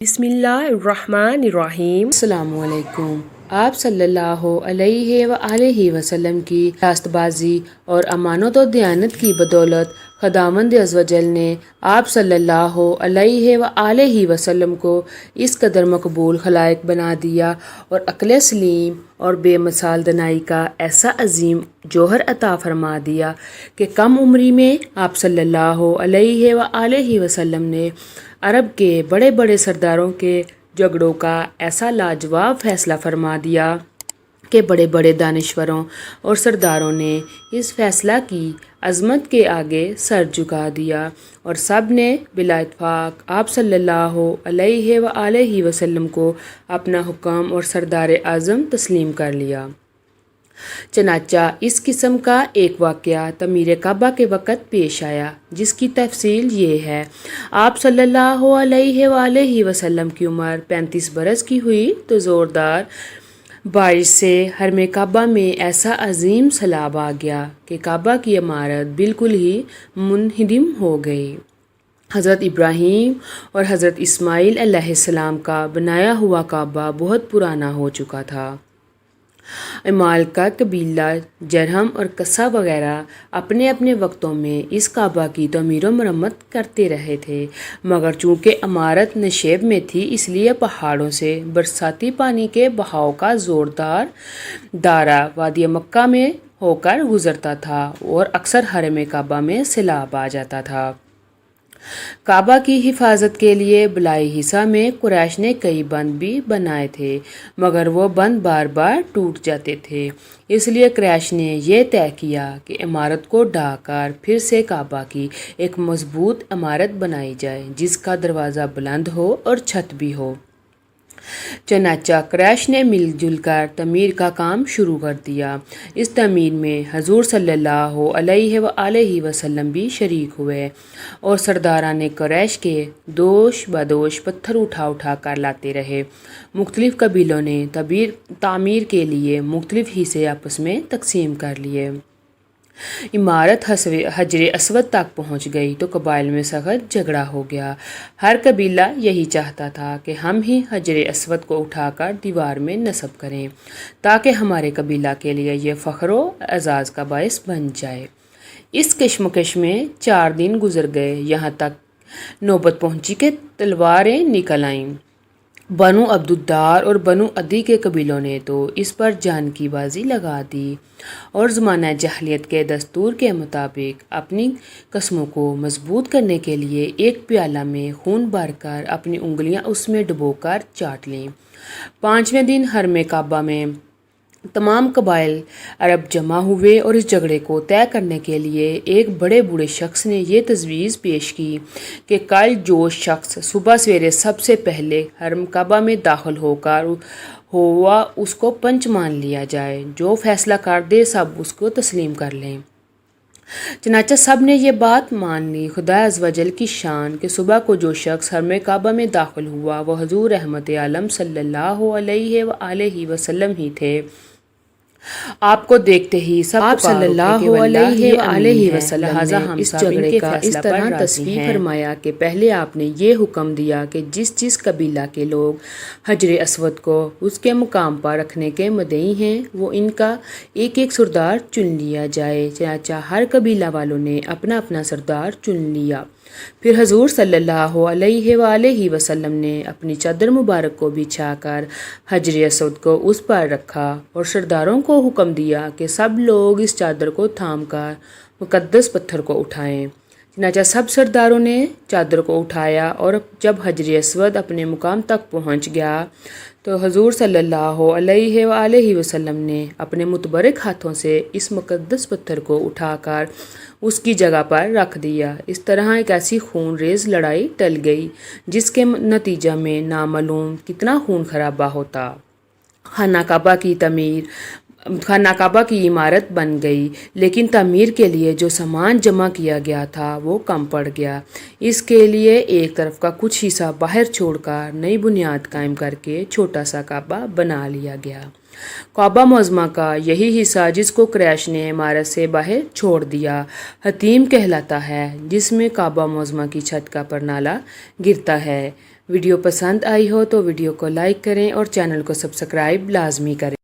بسم اللہ الرحمن الرحیم۔ السلام علیکم۔ آپ صلی اللہ علیہ وآلہ وسلم کی راست بازی اور امانت و دیانت کی بدولت خداوند عزوجل نے آپ صلی اللہ علیہ وآلہ وسلم کو اس قدر مقبول خلائق بنا دیا اور عقل سلیم اور بے مثال دانائی کا ایسا عظیم جوہر عطا فرما دیا کہ کم عمری میں آپ صلی اللہ علیہ وآلہ وسلم نے عرب کے بڑے بڑے سرداروں کے جھگڑوں کا ایسا لاجواب فیصلہ فرما دیا کہ بڑے بڑے دانشوروں اور سرداروں نے اس فیصلہ کی عظمت کے آگے سر جھکا دیا اور سب نے بلا اتفاق آپ صلی اللہ علیہ وآلہ وسلم کو اپنا حکم اور سردار اعظم تسلیم کر لیا۔ چنانچہ اس قسم کا ایک واقعہ تعمیر کعبہ کے وقت پیش آیا، جس کی تفصیل یہ ہے۔ آپ صلی اللہ علیہ وآلہ وسلم کی عمر 35 برس کی ہوئی تو زوردار بارش سے حرم کعبہ میں ایسا عظیم سیلاب آ گیا کہ کعبہ کی عمارت بالکل ہی منہدم ہو گئی۔ حضرت ابراہیم اور حضرت اسماعیل علیہ السلام کا بنایا ہوا کعبہ بہت پرانا ہو چکا تھا۔ عمال کا قبیلہ جرہم اور قصہ وغیرہ اپنے اپنے وقتوں میں اس کعبہ کی تعمیر و مرمت کرتے رہے تھے، مگر چونکہ عمارت نشیب میں تھی اس لیے پہاڑوں سے برساتی پانی کے بہاؤ کا زوردار دارہ وادی مکہ میں ہو کر گزرتا تھا اور اکثر حرم کعبہ میں سیلاب آ جاتا تھا۔ کعبہ کی حفاظت کے لیے بالائی حصہ میں قریش نے کئی بند بھی بنائے تھے، مگر وہ بند بار بار ٹوٹ جاتے تھے۔ اس لیے قریش نے یہ طے کیا کہ عمارت کو ڈھا کر پھر سے کعبہ کی ایک مضبوط عمارت بنائی جائے جس کا دروازہ بلند ہو اور چھت بھی ہو۔ چنانچہ قریش نے مل جل کر تعمیر کا کام شروع کر دیا۔ اس تعمیر میں حضور صلی اللہ علیہ وآلہ وسلم بھی شریک ہوئے اور سرداران قریش کے دوش بدوش پتھر اٹھا اٹھا کر لاتے رہے۔ مختلف قبیلوں نے تعمیر کے لیے مختلف حصے آپس میں تقسیم کر لیے۔ عمارت حجر اسود تک پہنچ گئی تو قبائل میں سخت جھگڑا ہو گیا۔ ہر قبیلہ یہی چاہتا تھا کہ ہم ہی حجر اسود کو اٹھا کر دیوار میں نصب کریں تاکہ ہمارے قبیلہ کے لیے یہ فخر و اعزاز کا باعث بن جائے۔ اس کشمکش میں 4 دن گزر گئے، یہاں تک نوبت پہنچی کہ تلواریں نکل آئیں۔ بنو عبدالدار اور بنو عدی کے قبیلوں نے تو اس پر جان کی بازی لگا دی اور زمانہ جاہلیت کے دستور کے مطابق اپنی قسموں کو مضبوط کرنے کے لیے ایک پیالہ میں خون بھر کر اپنی انگلیاں اس میں ڈبو کر چاٹ لیں۔ 5ویں دن حرم کعبہ میں تمام قبائل عرب جمع ہوئے اور اس جھگڑے کو طے کرنے کے لیے ایک بڑے بوڑھے شخص نے یہ تجویز پیش کی کہ کل جو شخص صبح سویرے سب سے پہلے حرم کعبہ میں داخل ہوا اس کو پنچ مان لیا جائے، جو فیصلہ کر دے سب اس کو تسلیم کر لیں۔ چنانچہ سب نے یہ بات مان لی۔ خدا عزوجل کی شان کہ صبح کو جو شخص حرم کعبہ میں داخل ہوا وہ حضور رحمت عالم صلی اللہ علیہ وآلہ وسلم ہی تھے۔ آپ کو دیکھتے ہی سب آپ صلی اللہ علیہ وآلہ وسلم نے اس جھگڑے کا اس طرح تصفیہ فرمایا کہ پہلے آپ نے یہ حکم دیا کہ جس قبیلہ کے لوگ حجر اسود کو اس کے مقام پر رکھنے کے مدعی ہیں وہ ان کا ایک ایک سردار چن لیا جائے۔ چنانچہ ہر قبیلہ والوں نے اپنا اپنا سردار چن لیا۔ پھر حضور صلی اللہ علیہ وآلہ وسلم نے اپنی چادر مبارک کو بچھا کر حجر اسود کو اس پر رکھا اور سرداروں کو حکم دیا کہ سب لوگ اس چادر کو تھام کر مقدس پتھر کو اٹھائیں۔ چنانچہ سب سرداروں نے چادر کو اٹھایا اور جب حجر اسود اپنے مقام تک پہنچ گیا تو حضور صلی اللہ علیہ وآلہ وسلم نے اپنے متبرک ہاتھوں سے اس مقدس پتھر کو اٹھا کر اس کی جگہ پر رکھ دیا۔ اس طرح ایک ایسی خون ریز لڑائی ٹل گئی جس کے نتیجہ میں نامعلوم کتنا خون خرابہ ہوتا۔ خانہ کعبہ کی عمارت بن گئی، لیکن تعمیر کے لیے جو سامان جمع کیا گیا تھا وہ کم پڑ گیا۔ اس کے لیے ایک طرف کا کچھ حصہ باہر چھوڑ کر نئی بنیاد قائم کر کے چھوٹا سا کعبہ بنا لیا گیا۔ کعبہ معظمہ کا یہی حصہ جس کو قریش نے عمارت سے باہر چھوڑ دیا حطیم کہلاتا ہے، جس میں کعبہ معظمہ کی چھت کا پرنالہ گرتا ہے۔ ویڈیو پسند آئی ہو تو ویڈیو کو لائک کریں اور چینل کو سبسکرائب لازمی کریں۔